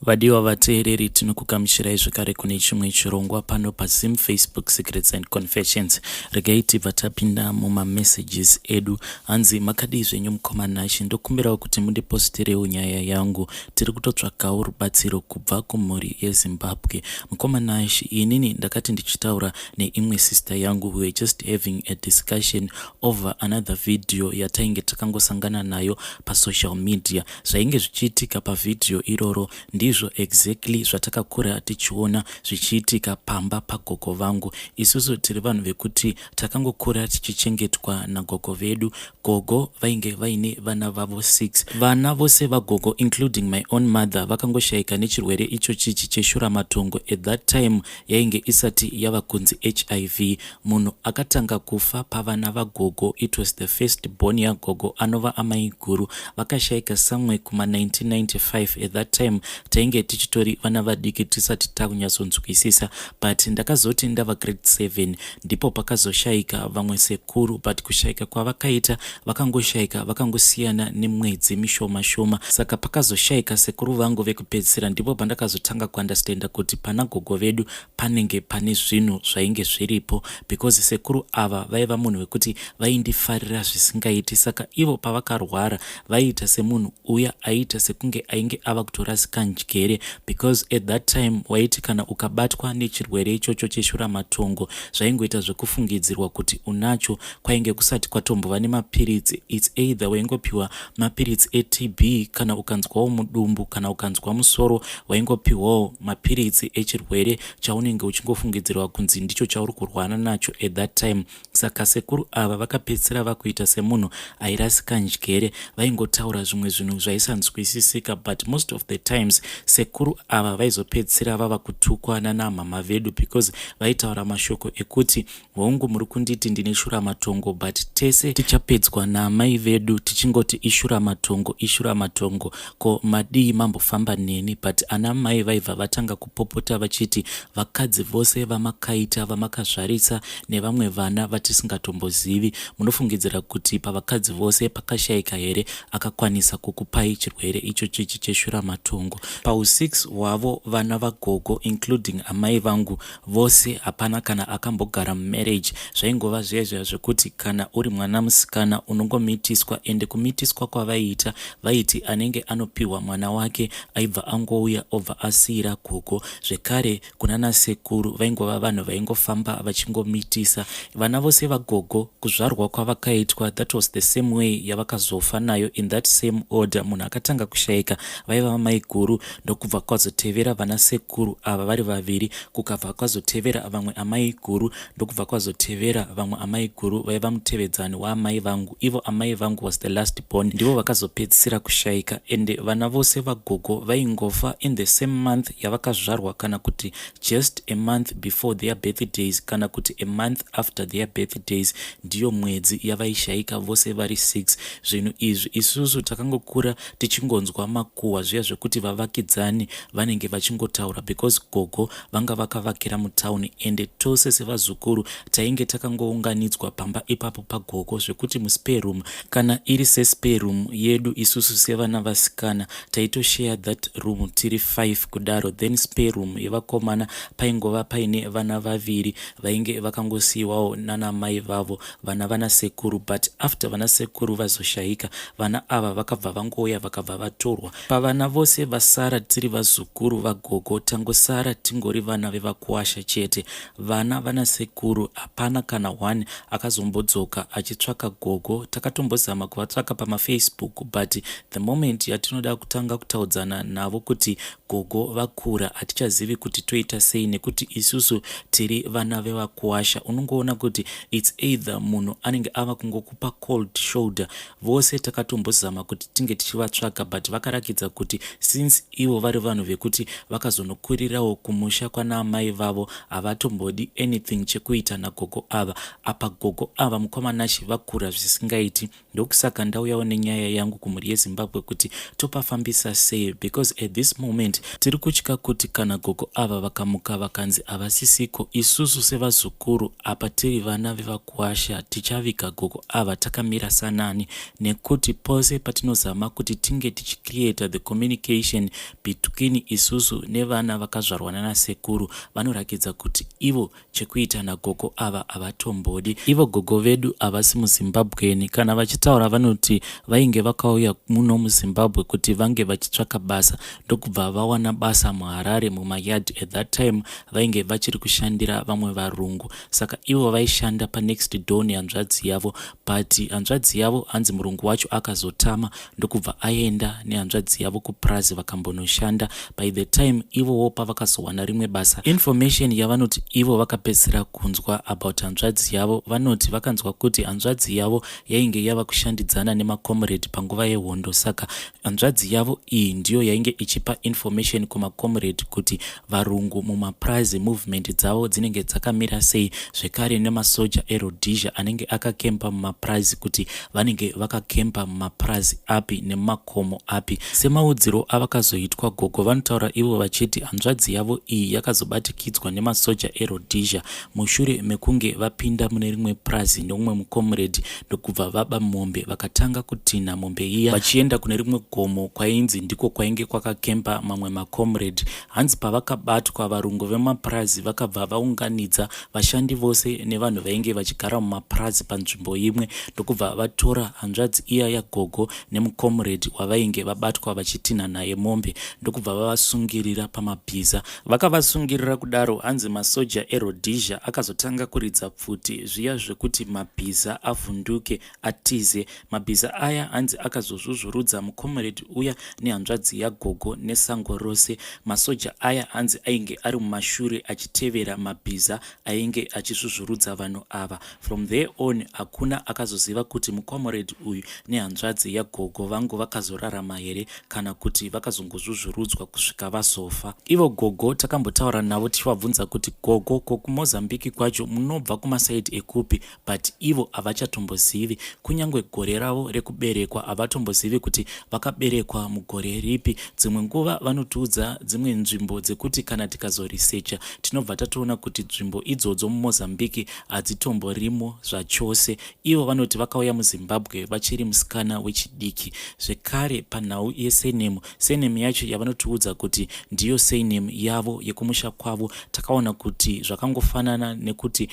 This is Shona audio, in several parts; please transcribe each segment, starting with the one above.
Vadiwa vateereri tinokugamuchirai zvakare kune chimwe chirongwa pano paZim Facebook Secrets and Confessions. Regai tibva tapinda mumamessages edu. Hanzi makadii zvenyu mukomanashi, ndokumbirawo kuti mundiposterewo nyaya yangu. Tiri kutotsvakawo rubatsiro kubva kumhuri yeZimbabwe. Mukomanashi, inini ndakati ndichitaura neimwe sister yangu, we were just having a discussion over another video yatainge takangosangana nayo pasocial media. Zvainge zvichiitika pavidhio iroro ndizvo exactly zvatakakura tichiona zvichiitika pamba pagogo vangu. Isusu tiri vanhu vekuti takangokura tichichengetwa nagogo vedu. Gogo vainge vaine vana vavo 6. Vana vose vagogo including my own mother vakangoshaika nechirwere icho chichi cheshura matongo. At that time yainge isati yava kunzi HIV. Munhu akatanga kufa pavana vagogo. It was the first born yagogo anova amai guru. Vakashaika somewhere kuma 1995. At that time tainge tichitori vana vadiki tisati takunyatsonzwisisa, but ndakazoti ndava grade 7 ndipo pakazoshaika vamwe sekuru, but kushaika kwavakaita vakangoshaika vakangosiyana nemwedzi mishoma shoma. Saka pakazoshaika sekuru vangu vekupedzisira, ndipo pandakazotanga kuandastenda kuti pana gogo vedu panenge pane zvinhu zvainge zviripo, because sekuru ava vaiva munhu wekuti vaindifarira zvisingaiti. Saka ivo pavakarwara vaiita semunhu uya aiita sekunge ainge ava kutorasika njere, because at that time waiti kana ukabatwa nechirwere ichocho cheshura matongo zvaingoita zvekufungidzirwa kuti unacho, kwainge kusati kwatombova nemapiritsi. It's either waingopiwa mapiritsi eTB kana ukanzwawo mudumbu, kana ukanzwa musoro waingopiwawo mapiritsi echirwere chaunenge uchingofungidzirwa kunzi ndicho chauri kurwana nacho at that time. Saka sekuru ava vakapedzisira vakuita semunhu airasika njere, vaingotaura zvimwe zvinhu zvaisanzwisisika, but most of the times sekuru ava vaizopedzisira vava kutukwa nanamama vedu, because vaitaura mashoko ekuti hongu muri kunditi ndine shura matongo, but tese tichapedzwa naamai vedu tichingoti ishura matongo ishura matongo, ko madii mambofamba neni. But ana mai vaibva vatanga kupopota vachiti vakadzi vose vamakaita vamakazvarisa nevamwe vana vatisingatombozivi, munofungidzira kuti pavakadzi vose pakashaika here akakwanisa kukupai chirwere icho chichi cheshura matongo. Pau6 hwavo vana vagogo including amai vangu vose hapana kana akambogara mumarriage. Zvaingova zvezva zvekuti kana uri mwana musikana unongomitiswa, ende kumitiswa kwavaiita vaiti anenge anopiwa mwana wake aibva angouya obva asiyira gogo. Zvekare kunana sekuru vaingova vanhu vaingofamba vachingomitisa vana vose vagogo. Kuzvarwa kwavakaitwa that was the same way yavakazofa nayo, in that same order. Munhu akatanga kushaika vaiva mai guru, ndokubva kwazotevera vana sekuru ava vari vaviri, kukabva kwazotevera vamwe amai guru, ndokubva kwazotevera vamwe amai guru vaiva mutevedzani waamai vangu. Ivo amai vangu was the last born, ndivo vakazopedzisira kushaika, ende vana vose vagogo vaingofa in the same month yavakazvarwa, kana kuti just a month before their birthdays, kana kuti a month after their birthdays, ndiyo mwedzi yavaishaika vose vari 6. Zvinhu izvi isusu takangokura tichingonzwa makuhwa zviya zvekuti vavakidzani vanenge vachingotaura, because gogo vanga vakavakira mutauni, ende tose sevazukuru tainge takangounganidzwa pamba ipapo pagogo, zvekuti muspare room kana iri sespare room yedu isusu sevana vasikana taitoshare that room tiri 5 kudaro. Then spare room yevakomana paingova paine vana vaviri vainge vakangosiyiwawo nana mai vavo, vana sekuru. But after vana sekuru vazoshaika, vana ava vakabva vangouya vakabva vatorwa. Pavana vose vasara tiri vazukuru vagogo tangosara tingori vana vevakuasha chete. Vana sekuru hapana kana 1 akazombodzoka achitsvaka gogo. Takatombozama kuvatsvaka pamafacebook, but the moment yatinoda kutanga kutaudzana navo kuti gogo vakura hatichazivi kuti toita sei, nekuti isusu tiri vana vevakuasha. Unongoona kuti it's either munhu anenge ava kungokupa cold shoulder. Vose takatombozama kuti tinge tichivatsvaka, but vakarakidza kuti since ivo vari vanhu vekuti vakazonokurirawo kumusha kwana amai vavo havatombodi anything chekuita nagogo ava. Apa gogo ava mukomanashi vakura zvisingaiti, ndokusaka ndauyawo nenyaya yangu kumhuri yeZimbabwe kuti topafambisa sei, because at this moment tiri kutya kuti kana gogo ava vakamuka vakanzi havasisiko, isusu sevazukuru apa tiri vana vevakuasha tichaviga gogo ava takamira sanani, nekuti pose patinozama kuti tinge tichicreata the communication between isusu nevana vakazvarwa nanasekuru vanorakidza kuti ivo chekuita nagogo ava havatombodi. Ivo gogo vedu havasi muZimbabweni. Kana vachitaura vanoti vainge vakauya muno muZimbabwe kuti vange vachitsvaka basa ndokubva vawana basa muHarare mumayard. At that time vainge vachiri kushandira vamwe varungu, saka ivo vaishanda panext door nehanzvadzi yavo, but hanzvadzi yavo hanzi murungu wacho akazotama ndokubva aenda nehanzvadzi yavo kuPrazi vakambonoshanda. By the time ivowo pavakazowana rimwe basa, information yavanoti ivo vakapedzisira kunzwa about hanzvadzi yavo, vanoti vakanzwa kuti hanzvadzi yavo yainge yava kushandidzana nemacomrade panguva yehondo, saka hanzvadzi yavo iyi ndiyo yainge ichipa information kumacomrade kuti varungu mumaPrazi movement dzavo dzinenge dzakamira sei, zvekare nemasoja eRhodesia anenge akakempa mumaPrazi kuti vanenge vakakempa mumaPrazi api nemumakomo api. Semaudziro avakazoitwa gogo, vanotaura ivo vachiti hanzvadzi yavo iyi yakazobatikidzwa nemasoja eRhodesia mushure mekunge vapinda mune rimwe Prazi neumwe mucomrade ndokubva vaba mombe vakatanga kutinha mombe iya vachienda kune rimwe gomo kwainzi ndiko kwainge kwakakempa mamwe macomrade. Hanzi pavakabatwa varungu vemaPrazi vakabva vaunganidza vashandi vose nevanhu vainge vachigara mumaPrazi panzvimbo imwe ndokubva vatora hanzvadzi iya yagogo nemucomrade wavainge vabatwa vachitinha naye mombe ndokubva vavasungirira pamabhiza. Vakavasungirira kudaro, hanzi masoja eRhodesia akazotanga kuridza pfuti zviya zvekuti mabhiza avhunduke atize. Mabhiza aya hanzi akazozvuzvurudza mucomrade uya nehanzvadzi yagogo nesango rose. Masoja aya hanzi ainge ari mumashure achitevera mabhiza ainge achizvuzvurudza vanhu ava. From there on hakuna akazoziva kuti mucomrade uyu nehanzvadzi yagogo vangu vakazorarama here kana kuti vakazongozvuzvurudzwa kusvika vazofa. Ivo gogo takambotaura navo tichivabvunza kuti gogo kuMozambique kwacho munobva kumasaidi ekupi, but ivo havachatombozivi. Kunyange gore ravo rekuberekwa havatombozivi kuti vakaberekwa mugore ripi. Dzimwe nguva vanotiudza dzimwe nzvimbo dzekuti kana tikazoresearcha tinobva tatoona kuti nzvimbo idzodzo muMozambique hadzitomborimo zvachose. Ivo vanoti vakauya muZimbabwe vachiri musikana wechidiki. Zvekare panhau yesenemu, senemu yacho yavanotiudza kuti ndiyo senemu yavo yekumusha kwavo, takaona kuti zvakangofanana nekuti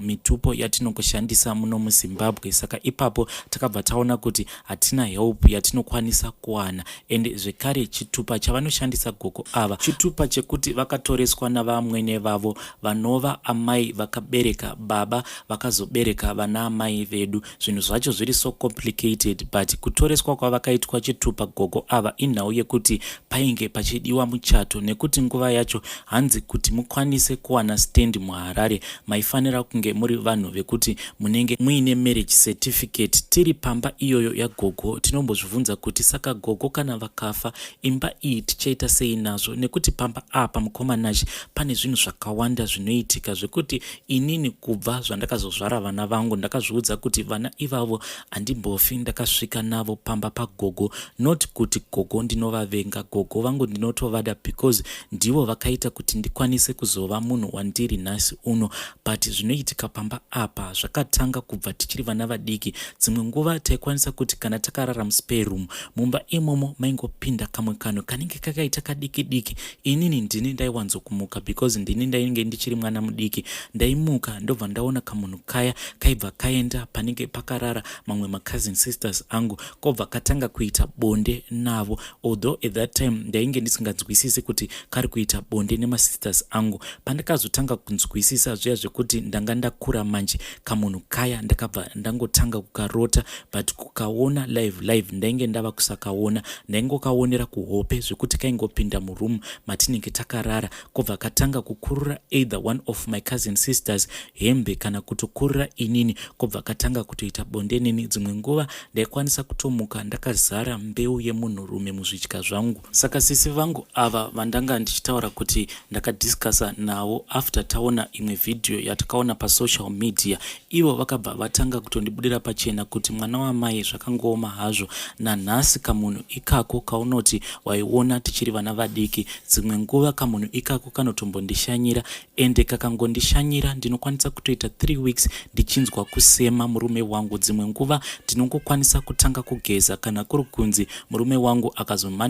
mitupo yatinongoshandisa muno muZimbabwe. Saka ipapo takabva taona kuti hatina help yatinokwanisa kuwana. Ende zvekare chitupa chavanoshandisa gogo ava chitupa chekuti vakatoreswa navamwene vavo vanova amai vakabereka baba vakazobereka vana amai vedu. Zvinhu zvacho zviri so complicated, but kutoreswa kwavakaitwa chitupa gogo ava inhau yekuti painge pachidiwa muchato, nekuti nguva yacho hanzi kuti mukwanise kuwana stand muHarare maifanira kunge muri vanhu vekuti munenge muine marriage certificate. Tiri pamba iyoyo yagogo tinombozvibvunza kuti saka gogo kana vakafa imba iyi tichaita sei nazvo, nekuti pamba apa mukomanachi pane zvinhu zvakawanda zvinoitika zvekuti inini kubva zvandakazozvara vana vangu ndakazviudza kuti vana ivavo handimbofi ndakasvika navo pamba pagogo. Not kuti gogo ndinovavenga, gogo vangu ndinotovada because ndivo vakaita kuti ndikwanise kuzova munhu wandiri nhasi uno, but zvinoitika pamba apa zvakatanga kubva tichiri vana vadiki. Dzimwe nguva taikwanisa kuti kana takarara muspare room mumba imomo maingopinda kamwe kanhu kanenge kakaita kadiki diki. Inini ndini ndaiwanzokumuka because ndini ndainge ndichiri mwana mudiki. Ndaimuka ndobva ndaona kamunhu kaya kaibva kaenda panenge pakarara mamwe macousin sisters angu kobva katanga kuita bonde navo, although at that time ndainge ndisinganzwisisi kuti kari kuita bonde nemasisters angu. Pandakazotanga kunzwisisa zviya zvekuti ndanga ndakura manje kamunhu kaya ndakabva ndangotanga kukarota, but kukaona live ndainge ndava kusakaona. Ndaingokaonera kuhope zvekuti kaingopinda muroom matinenge takarara kobva katanga kukurura either one of my cousin sisters hembe kana kutokurura inini kobva katanga kutoita bonde neni. Dzimwe nguva ndaikwanisa kutomuka ndakazara mbeu yemunhurume muzvidya zvangu. Saka sisi vangu ava vandanga ndichitaura kuti ndakadiscussa navo after taona imwe video yatakaona pasocial media, ivo vakabva vatanga kutondibudira pachena kuti mwana wamai zvakangooma hazvo. Nanhasi kamunhu ikako kaunoti waiona tichiri vana vadiki, dzimwe nguva kamunhu ikako kanotombondishanyira, ende kakangondishanyira ndinokwanisa kutoita 3 weeks ndichinzwa kusema murume wangu. Dzimwe nguva ndinongokwanisa kutanga kugeza kana kuri kunzi murume wangu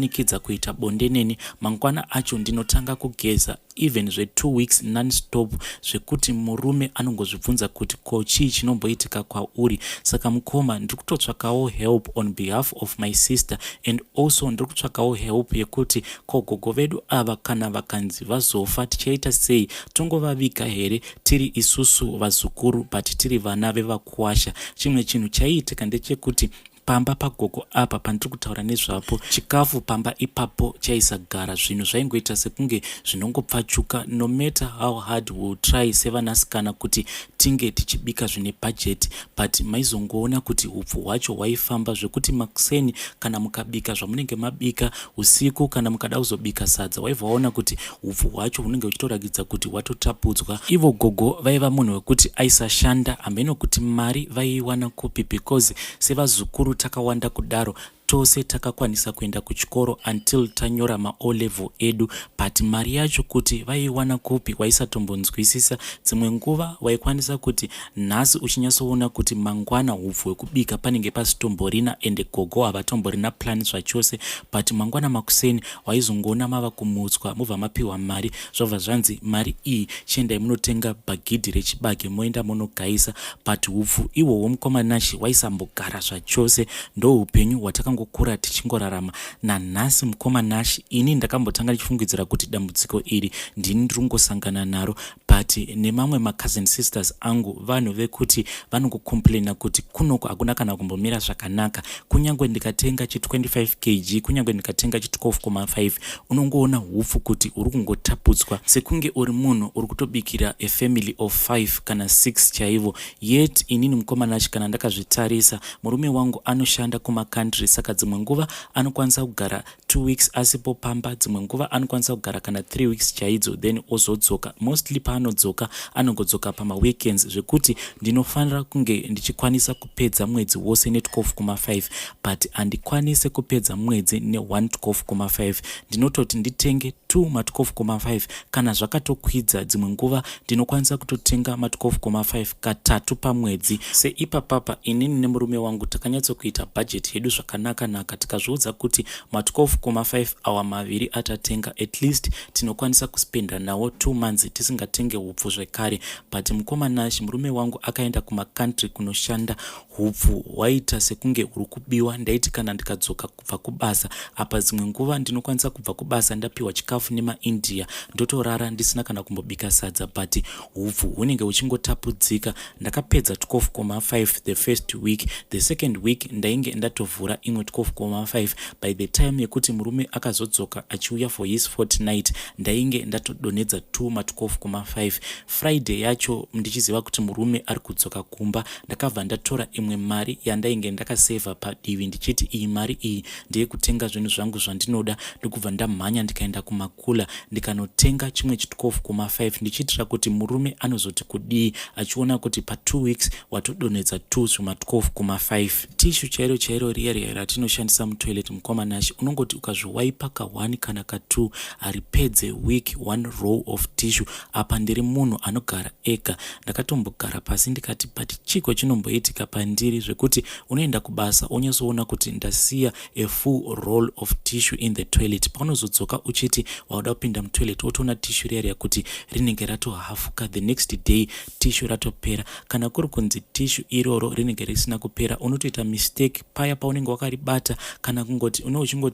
ndamanikidza kuita bonde neni, mangwana acho ndinotanga kugeza even zve2 weeks non-stop, zvekuti murume anongozvibvunza kuti ko chii chinomboitika kwauri. Saka mukoma ndiri kutotsvakawo help on behalf of my sister, and also ndiri kutsvakawo help yekuti ko gogo vedu ava kana vakanzi vazofa tichaita sei, tongovaviga here tiri isusu vazukuru but tiri vana vevakuwasha. Chimwe chinhu chaiitika ndechekuti pamba pagogo apa pandiri kutaura nezvapo, chikafu pamba ipapo chaisagara, zvinhu zvaingoita sekunge zvinongopfachuka. No matter how hard we will try sevanasikana kuti tinge tichibika zvine budget, but maizongoona kuti upfu hwacho hwaifamba zvekuti makuseni kana mukabika zvamunenge mabika, usiku kana mukada kuzobika sadza, waibva waona kuti upfu hwacho hunenge huchitoratidza kuti hwatotapudzwa. Ivo gogo vaiva munhu wekuti aisashanda, hambeno kuti mari vaiiwana kupi, because sevazukuru takawanda kudaro tose takakwanisa kuenda kuchikoro until tanyora ma-O level edu, but mari yacho kuti vaiiwana kupi waisatombonzwisisa. Dzimwe nguva waikwanisa kuti nhasi uchinyatsoona kuti mangwana upfu hwekubika panenge pasitomborina ende gogo havatomborina plan zvachose, but mangwana makuseni waizongoona mava kumutswa mubva mapiwa mari, zvobva zvanzi mari iyi chiendai munotenga bhagidhi rechibage moenda munogaisa, but upfu ihwohwo mukomanashi waisambogara zvachose. Ndo upenyu hwatakangokura tichingorarama nanhasi. Mukomanashi ini ndakambotanga ndichifungidzira kuti dambudziko iri ndini ndiri kungosangana naro, but nemamwe ma-cousin sisters angu vanhu vekuti vanongocomplaina kuti kunoko hakuna kana kumbomira zvakanaka. Kunyange ndikatenga chi25 kg, kunyange ndikatenga chi12.5, unongoona hupfu kuti uri kungotapudzwa sekunge uri munhu uri kutobikira a family of 5 kana 6 chaivo. Yet inini mukomanashi kana ndakazvitarisa, murume wangu anoshanda kumakantri, saka dzimwe nguva anokwanisa kugara 2 weeks asipo pamba, dzimwe nguva anokwanisa kugara kana 3 weeks chaidzo, then ozodzoka. Mostly paanodzoka anongodzoka pama-weekends, zvekuti ndinofanira kunge ndichikwanisa kupedza mwedzi wose ne12.5, but handikwanise kupedza mwedzi ne112.5. Ndinototi nditenge 2 ma12.5 kana zvakatokwidza. Dzimwe nguva ndinokwanisa kutotenga ma12.5 katatu pamwedzi. Seipapapa inini nemurume wangu takanyatsokuita budget yedu zvakanaka-naka, tikazviudza kuti ma12.5 awa maviri atatenga, at least tinokwanisa kuspenda nawo 2 months tisingatenge hupfu zvekare. But mukomanashi murume wangu akaenda kumakantri kunoshanda, hupfu hwaita sekunge huri kubiwa. Ndaiti kana ndikadzoka kubva kubasa apa, dzimwe nguva ndinokwanisa kubva kubasa ndapiwa chikafu nemaIndia ndotorara ndisina kana kumbobika sadza, but hupfu hunenge huchingotapudzika. Ndakapedza 12.5 the first week, the second week ndainge ndatovhura imwe 12.5. By the time yekuti murume akazodzoka achiuya for his fortnight, ndainge ndatodonedza 2 ma12.5. Friday yacho ndichiziva kuti murume ari kudzoka kumba, ndakabva ndatora imwe mari yandainge ndakaseva padivi ndichiti iyi mari iyi ndeye kutenga zvinhu zvangu zvandinoda, ndokubva ndamhanya ndikaenda kumakula ndikanotenga chimwe chi12.5 ndichitira kuti murume anozoti kudii achiona kuti pa2 weeks watodonedza 2 zvima12.5. Tishu chairo chairo riya ratinoshandisa mutoilet mukomanashi, unongoti ukazviwaipa ka1 kana ka2 haripedze week 1 row of tissue. Apa ndiri munhu anogara ega, ndakatombogara pasi ndikati but chiko chinomboitika pandiri zvekuti unoenda kubasa onyasoona kuti ndasiya a full roll of tissue in the toilet. Paunozodzoka uchiti wauda kupinda mutoilet wotoona tissue riya kuti rinenge ratohafuka, the next day tissue ratopera. Kana kuri kunzi tissue iroro rinenge risina kupera, unotoita mistake paya paunenge wakaribata, kana kungoti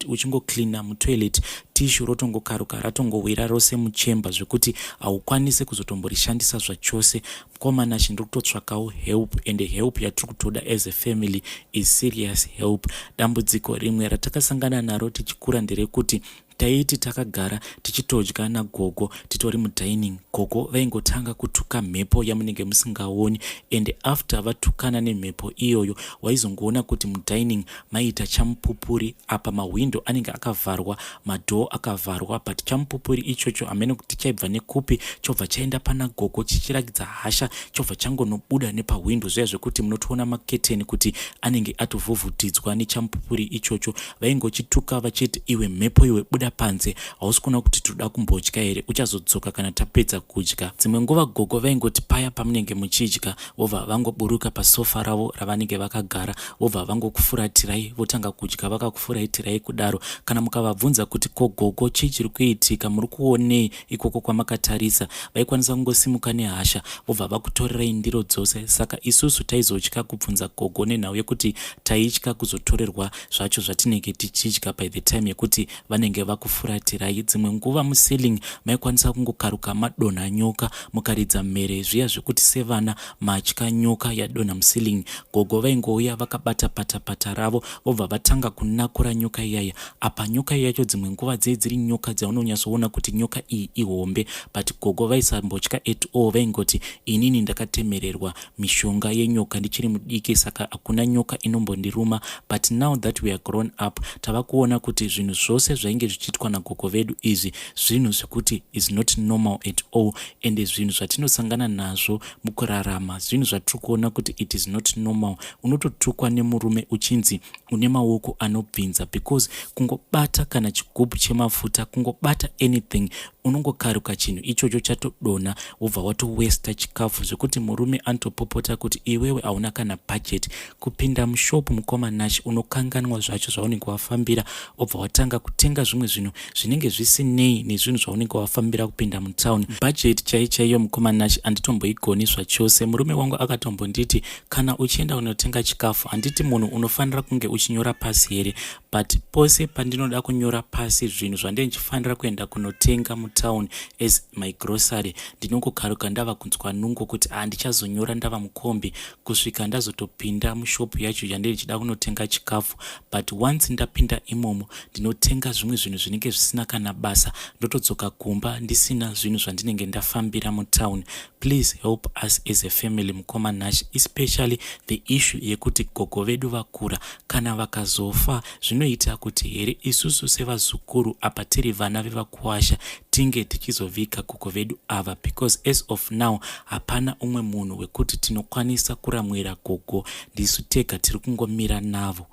uchingocleana mutoilet tissue rotongokaruka ratongowira rose muchemba zvekuti haukwanisi kuzotomborishandisa zvachose. Mukomanashi ndiri kutotsvakawo help, and help yatiri kutoda as a family is serious help. Dambudziko rimwe ratakasangana naro tichikura nderekuti taiti takagara tichitodya nagogo titori mudining, gogo vaingotanga kutuka mhepo yamunenge musingaoni, and after vatukana nemhepo iyoyo waizongoona kuti mudining maita chamupupuri. Apa mahwindo anenge akavharwa, madhoo akavharwa, but chamupupuri ichocho hamene kuti chaibva nekupi chobva chaenda pana gogo chichirakidza hasha, chobva changonobuda nepahwindo zviya zvekuti munotoona maketeni kuti anenge atovhuvhutidzwa nechamupupuri ichocho. Vaingochituka vachiti iwe mhepo iwe buda kuuya panze hausi kuona kuti toda kumbodya here, uchazodzoka kana tapedza kudya. Dzimwe nguva gogo vaingoti paya pamunenge muchidya vobva vangoburuka pasofa ravo ravanenge vakagara vobva vangokufuratirai votanga kudya vakakufuratirai kudaro. Kana mukavabvunza kuti ko gogo chii chiri kuitika, muri kuonei ikoko kwamakatarisa, vaikwanisa kungosimuka nehasha vobva vakutorerai ndiro dzose. Saka isusu taizotya kubvunza gogo nenhau yekuti taitya kuzotorerwa zvacho zvatinenge tichidya by the time yekuti vanenge vakufuratirai. Dzimwe nguva muceiling maikwanisa kungokaruka madonha nyoka mukaridza mhere zviya zvekuti sevana matya nyoka yadonha muceiling. Gogo vaingouya vakabata patapata ravo vobva vatanga kunakura nyoka iyaya. Apa nyoka yacho dzimwe nguva dziri nyoka dzaunonyatsoona kuti nyoka iyi ihombe, but gogo vaisambotya at all. Vaingoti inini ndakatemererwa mishonga yenyoka ndichiri mudiki, saka hakuna nyoka inombondiruma. But now that we are grown up tava kuona kuti zvinhu zvose zvainge zvichiitwa nagogo vedu izvi zvinhu zvekuti is not normal at all, ende zvinhu zvatinosangana nazvo mukurarama zvinhu zvatiri kuona kuti it is not normal. Unototukwa nemurume uchinzi une maoko anobvinza because kungobata kana chigubhu chemafuta, kungobata anything unongokaruka chinhu ichocho chatodonha wobva watowesta chikafu zvekuti murume anotopopota kuti iwewe hauna kana budget kupinda mushopu mukomanashi, unokanganwa zvacho zvaunenge wafambira wobva watanga kutenga zvimwe zvinhu zvinenge zvisinei nezvinhu zvaunenge wafambira kupinda mutauni. Budget chaiyo mukomanashi handitomboigoni zvachose. Murume wangu akatombonditi kana uchienda unotenga chikafu handiti munhu unofanira kunge uchinyora pasi here, but pose pandinoda kunyora pasi zvinhu zvandichifanira kuenda kunotenga mutauni as my grocery ndinongokaruka ndava kunzwa nungo kuti handichazonyora ndava mukombi kusvika ndazotopinda mushopu yacho yandichida kunotenga chikafu. But once ndapinda imomo ndinotenga zvimwe zvinhu zvinenge zvisina kana basa ndotodzoka kumba ndisina zvinhu zvandinenge ndafambira mutauni. Please help us as a family mukomanashi, especially the issue yekuti gogo vedu vakura kana vakazofa zvinoita kuti here isusu sevazukuru apa tiri vana vevakuwasha tinge tichizovika gogo vedu ava, because as of now hapana umwe munhu wekuti tinokwanisa kuramwira gogo, ndisu tega tiri kungomira navo.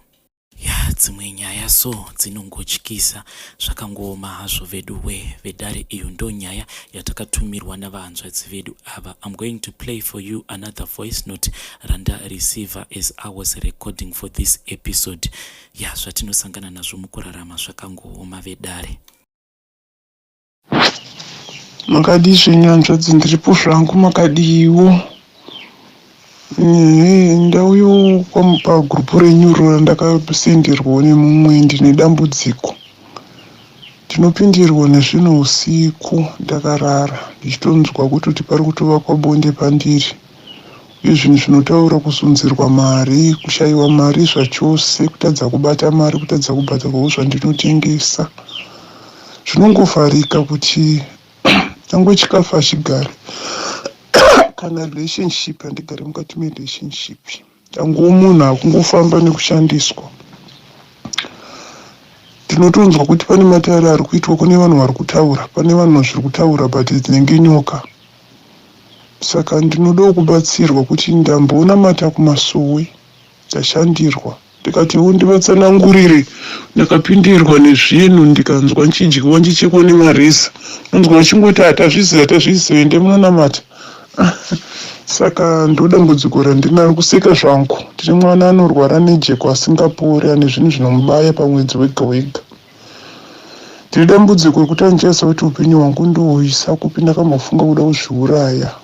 Dzimwe nyaya so dzinongotyisa zvakangooma hazvo vedu vedare. Iyo ndo nyaya yatakatumirwa navahanzvadzi vedu ava. I'm going to play for you another voice note randa receiver as I was recording for this episode. Zvatinosangana nazvo mukurarama zvakangooma vedare. Makadi zvenyanzvadzi ndiripo zvangu makadiwo. Ndauyo pagrupu renyuro randakasenderwa nemumwe ndine dambudziko. Ndinopindirwa nezvinhu usiku ndakarara ndichitonzwa kuti pari kutovakwa bonde pandiri, uye zvinhu zvinotaura kusunzirwa mari, kushayiwa mari zvachose, kutadza kubata mari, kutadza kubata zvandinotengesa. Zvinongovharika kuti tango chikafu hachigare kana relationship handigare mukati merelationship. Tango munhu akungofamba nekushandiswa. Ndinotonzwa kuti pane matairo ari kuitwa, kune vanhu vari kutaura, pane vanhu zviri kutaura but dzinenge nyoka. Saka ndinodawo kubatsirwa kuti ndamboona mata kumasowe ndashandirwa, ndikati ndivatsanangurire, ndakapindirwa nezvinhu ndikanzwa nchidyiwa ndichekwa nemareza, nonzwa chingoti hatazvizivi ende munonamata. Saka ndodambudziko randinaro kuseka zvangu. Tine mwana anorwara nejeko asingapori, ane zvinhu zvinomubaya pamwedzi wega wega. Tine dambudziko rekuti andichaisa kuti upenyu hwangu ndohwisa kupinda kambofunga kuda kuzviuraya.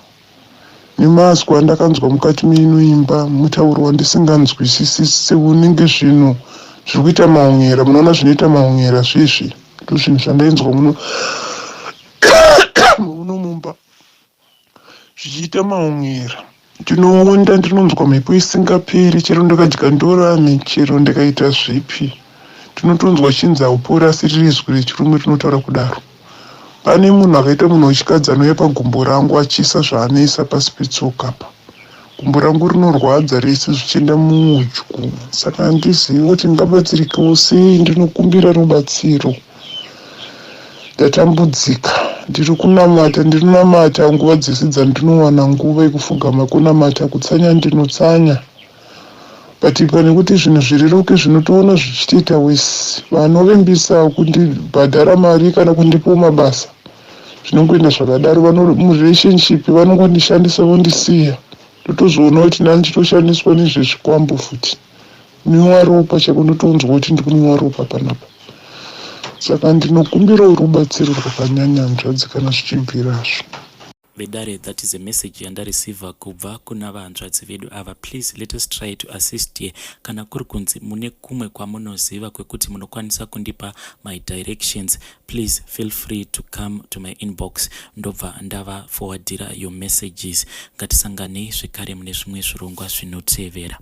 Nemazwi andakanzwa mukati meinoimba mutauro wandisinganzwisisi seunenge zvinhu zviri kuita maonyera. Munoona zvinoita maonyera zvezvi ndo zvinhu zvandainzwa muno mumba zvichiita maonyera. Ndinoonda ndinonzwa mhepo isingaperi, chero ndakadya ndorani, chero ndakaita zvipi. Tinotonzwa chinzi haupori, asi riri zwi rechirume rinotaura kudaro. Pane munhu akaita munhu wechikadzi anouya pagumbo rangu achiisa zvaanoisa pasi petsoka apa. Gumbo rangu rinorwadza rese zvichienda muudyu. Saka handizivi kuti ndingabatsirikawo sei. Ndinokumbira rubatsiro. Ndatambudzika, ndiri kunamata nguva dzese dzandinowana nguva yekufugama kunamata, kutsanya ndinotsanya, but pane kuti zvinhu zviriruke zvinotoona zvichitoita wesi. Vanovembisa kundibhadhara mari kana kundipawo mabasa zvinongoenda zvakadaro. Murelationship vanongondishandisa vondisiya, totozoona kuti nani chitoshandiswa nezvezvikwambo futi. Kunwiwa ropa chako ndotonzwa kuti ndikunwiwa ropa panapa. Saka ndinokumbirawo rubatsiro rwakanyanya hanzvadzi kana zvichibvirazvo. Vedare, that is a message yandareceiva kubva kuna vahanzvadzi vedu ava. Please let us try to assist ye. Kana kuri kunzi mune kumwe kwamunoziva kwekuti munokwanisa kundipa my directions, please feel free to come to my inbox ndobva ndava forwardira your messages. Ngatisanganei zvekare mune zvimwe zvirongwa zvinotevera.